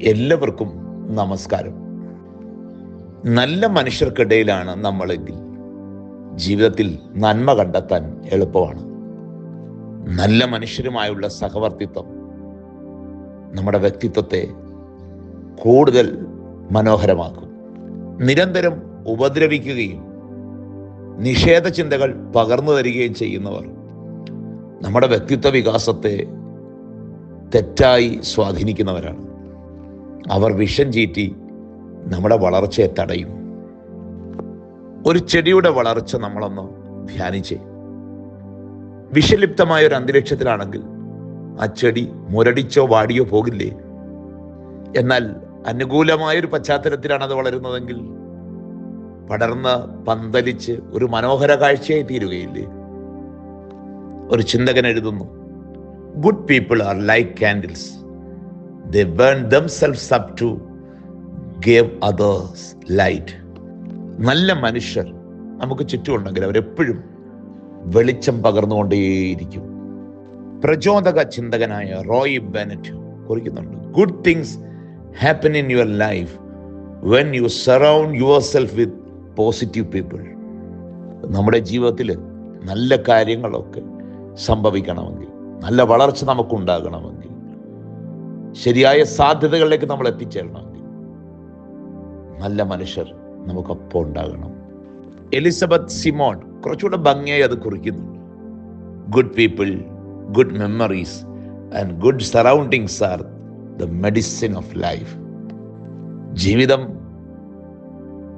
എല്ലാവർക്കും നമസ്കാരം. നല്ല മനുഷ്യർക്കിടയിലാണ് നമ്മളെങ്കിൽ ജീവിതത്തിൽ നന്മ കണ്ടെത്താൻ എളുപ്പമാണ്. നല്ല മനുഷ്യരുമായുള്ള സഹവർത്തിത്വം നമ്മുടെ വ്യക്തിത്വത്തെ കൂടുതൽ മനോഹരമാക്കും. നിരന്തരം ഉപദ്രവിക്കുകയും നിഷേധ ചിന്തകൾ പകർന്നു തരികയും ചെയ്യുന്നവർ നമ്മുടെ വ്യക്തിത്വ വികാസത്തെ തെറ്റായി സ്വാധീനിക്കുന്നവരാണ്. അവർ വിഷം ചീറ്റി നമ്മുടെ വളർച്ചയെ തടയും. ഒരു ചെടിയുടെ വളർച്ച നമ്മളൊന്ന് ധ്യാനിച്ചേ. വിഷലിപ്തമായ ഒരു അന്തരീക്ഷത്തിലാണെങ്കിൽ ആ ചെടി മുരടിച്ചോ വാടിയോ പോകില്ലേ? എന്നാൽ അനുകൂലമായൊരു പശ്ചാത്തലത്തിലാണ് അത് വളരുന്നതെങ്കിൽ പടർന്ന് പന്തലിച്ച് ഒരു മനോഹര കാഴ്ചയായി തീരുകയില്ലേ? ഒരു ചിന്തകൻ എഴുതുന്നു, good people are like candles. They burn themselves up to give others light. നല്ല മനുഷ്യർ നമുക്ക് ചുറ്റുമുണ്ടെങ്കിൽ അവരെപ്പോഴും വെളിച്ചം പകർന്നുകൊണ്ടേയിരിക്കും. പ്രചോദക ചിന്തകനായ റോയ് ബെനറ്റ് കുറിക്കുന്നുണ്ട്, good things happen in your life when you surround yourself with positive people. നമ്മുടെ ജീവിതത്തിൽ നല്ല കാര്യങ്ങളൊക്കെ സംഭവിക്കണമെങ്കിൽ, നല്ല വളർച്ച നമുക്കുണ്ടാകണമെങ്കിൽ, ശരിയായ സാധ്യതകളിലേക്ക് നമ്മൾ എത്തിച്ചേരണമെങ്കിൽ നല്ല മനുഷ്യർ നമുക്കൊപ്പം ഉണ്ടാകണം. എലിസബത്ത് സിമോൺ കുറച്ചുകൂടെ ഭംഗിയായി അത് കുറിക്കുന്നുണ്ട്, good people, good memories and good surroundings are the medicine of life. ജീവിതം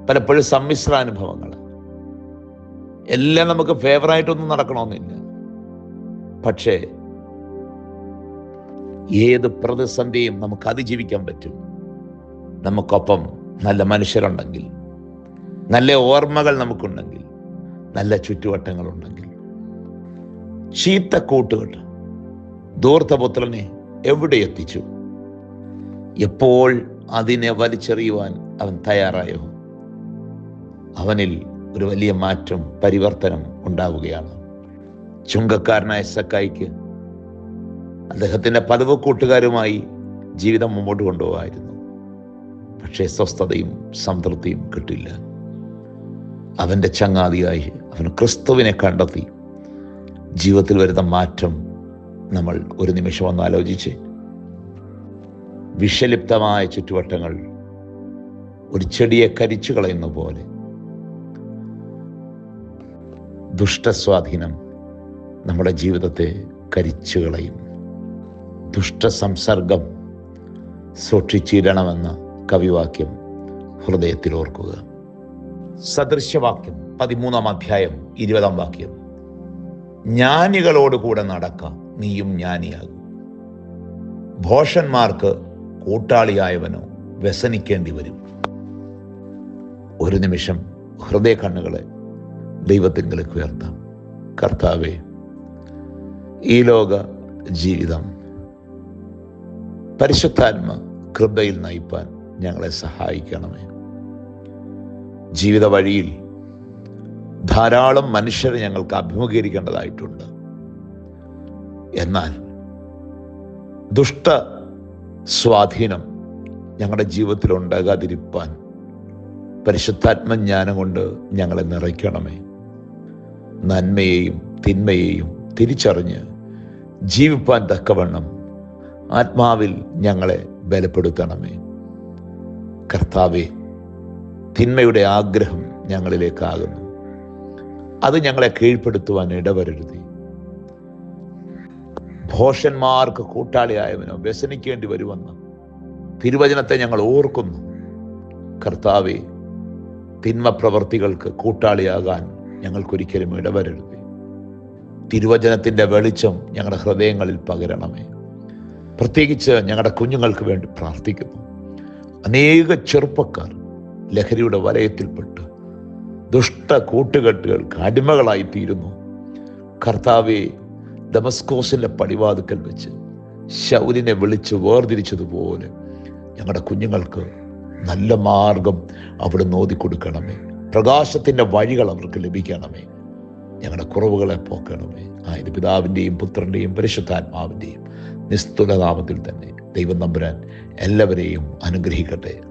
പലപ്പോഴും സമ്മിശ്ര അനുഭവങ്ങൾ, എല്ലാം നമുക്ക് ഫേവറായിട്ടൊന്നും നടക്കണമെന്നില്ല. പക്ഷേ ഏത് പ്രതിസന്ധിയും നമുക്ക് അതിജീവിക്കാൻ പറ്റും നമുക്കൊപ്പം നല്ല മനുഷ്യരുണ്ടെങ്കിൽ, നല്ല ഓർമ്മകൾ നമുക്കുണ്ടെങ്കിൽ, നല്ല ചുറ്റുവട്ടങ്ങളുണ്ടെങ്കിൽ. ചീത്ത കൂട്ടുകെട്ട് ധൂർത്തപുത്രനെ എവിടെ എത്തിച്ചു? എപ്പോൾ അതിനെ വലിച്ചെറിയുവാൻ അവൻ തയ്യാറായോ, അവനിൽ ഒരു വലിയ മാറ്റം, പരിവർത്തനം ഉണ്ടാവുകയാണ്. ചുങ്കക്കാരനായ സക്കായിക്ക് അദ്ദേഹത്തിൻ്റെ പതിവ് കൂട്ടുകാരുമായി ജീവിതം മുമ്പോട്ട് കൊണ്ടുപോകായിരുന്നു. പക്ഷേ സ്വസ്ഥതയും സംതൃപ്തിയും കിട്ടില്ല. അവൻ്റെ ചങ്ങാതിയായി അവൻ ക്രിസ്തുവിനെ കണ്ടെത്തി. ജീവിതത്തിൽ വരുന്ന മാറ്റം നമ്മൾ ഒരു നിമിഷം ഒന്ന് ആലോചിച്ച്. വിഷലിപ്തമായ ചുറ്റുവട്ടങ്ങൾ ഒരു ചെടിയെ കരിച്ചു കളയുന്ന പോലെ ദുഷ്ടസ്വാധീനം നമ്മുടെ ജീവിതത്തെ കരിച്ചു കളയും. ദുഷ്ടസംസർഗം സൂക്ഷിച്ചിടണമെന്ന കവിവാക്യം ഹൃദയത്തിൽ ഓർക്കുക. സദൃശ്യവാക്യം 13-ാം അധ്യായം 20-ാം വാക്യം, ജ്ഞാനികളോടുകൂടെ നടക്കാം, നീയും ജ്ഞാനിയാകും. ഭോഷന്മാർക്ക് കൂട്ടാളിയായവനോ വ്യസനിക്കേണ്ടി വരും. ഒരു നിമിഷം ഹൃദയ കണ്ണുകളെ ദൈവത്തിങ്കലേക്ക് ഉയർത്താം. കർത്താവേ, ഈ ലോക ജീവിതം പരിശുദ്ധാത്മ കൃപയിൽ നയിപ്പാൻ ഞങ്ങളെ സഹായിക്കണമേ. ജീവിത വഴിയിൽ ധാരാളം മനുഷ്യരെ ഞങ്ങൾക്ക് അഭിമുഖീകരിക്കേണ്ടതായിട്ടുണ്ട്. എന്നാൽ ദുഷ്ട സ്വാധീനം ഞങ്ങളുടെ ജീവിതത്തിൽ ഉണ്ടാകാതിരിപ്പാൻ പരിശുദ്ധാത്മജ്ഞാനം കൊണ്ട് ഞങ്ങളെ നിറയ്ക്കണമേ. നന്മയെയും തിന്മയെയും തിരിച്ചറിഞ്ഞ് ജീവിപ്പാൻ തക്കവണ്ണം ആത്മാവിൽ ഞങ്ങളെ ബലപ്പെടുത്തണമേ. കർത്താവേ, തിന്മയുടെ ആഗ്രഹം ഞങ്ങളിലേക്കാകുന്നു. അത് ഞങ്ങളെ കീഴ്പ്പെടുത്തുവാൻ ഇടവരരുതേ. ഭോഷന്മാർക്ക് കൂട്ടാളിയായവനോ വ്യസനിക്കേണ്ടി വരുമെന്ന് തിരുവചനത്തെ ഞങ്ങൾ ഓർക്കുന്നു. കർത്താവേ, തിന്മ പ്രവർത്തികൾക്ക് കൂട്ടാളിയാകാൻ ഞങ്ങൾക്കൊരിക്കലും ഇടവരരുതേ. തിരുവചനത്തിൻ്റെ വെളിച്ചം ഞങ്ങളുടെ ഹൃദയങ്ങളിൽ പകരണമേ. പ്രത്യേകിച്ച് ഞങ്ങളുടെ കുഞ്ഞുങ്ങൾക്ക് വേണ്ടി പ്രാർത്ഥിക്കുന്നു. അനേക ചെറുപ്പക്കാർ ലഹരിയുടെ വലയത്തിൽപ്പെട്ട് ദുഷ്ട കൂട്ടുകെട്ടുകൾക്ക് അടിമകളായിത്തീരുന്നു. കർത്താവെ, ദമസ്കോസിലെ പടിവാതുക്കൽ വെച്ച് ശൗലിനെ വിളിച്ച് വേർതിരിച്ചതുപോലെ ഞങ്ങളുടെ കുഞ്ഞുങ്ങൾക്ക് നല്ല മാർഗം അവിടെ നോദിക്കൊടുക്കണമേ. പ്രകാശത്തിൻ്റെ വഴികൾ അവർക്ക് ലഭിക്കണമേ. ഞങ്ങളുടെ കുറവുകളെ പോക്കണമേ. ആയത് പിതാവിൻ്റെയും പുത്രൻ്റെയും പരിശുദ്ധാത്മാവിൻ്റെയും നിസ്തുല നാമത്തിൽ തന്നെ ദൈവം തമ്പുരാൻ എല്ലാവരെയും അനുഗ്രഹിക്കട്ടെ.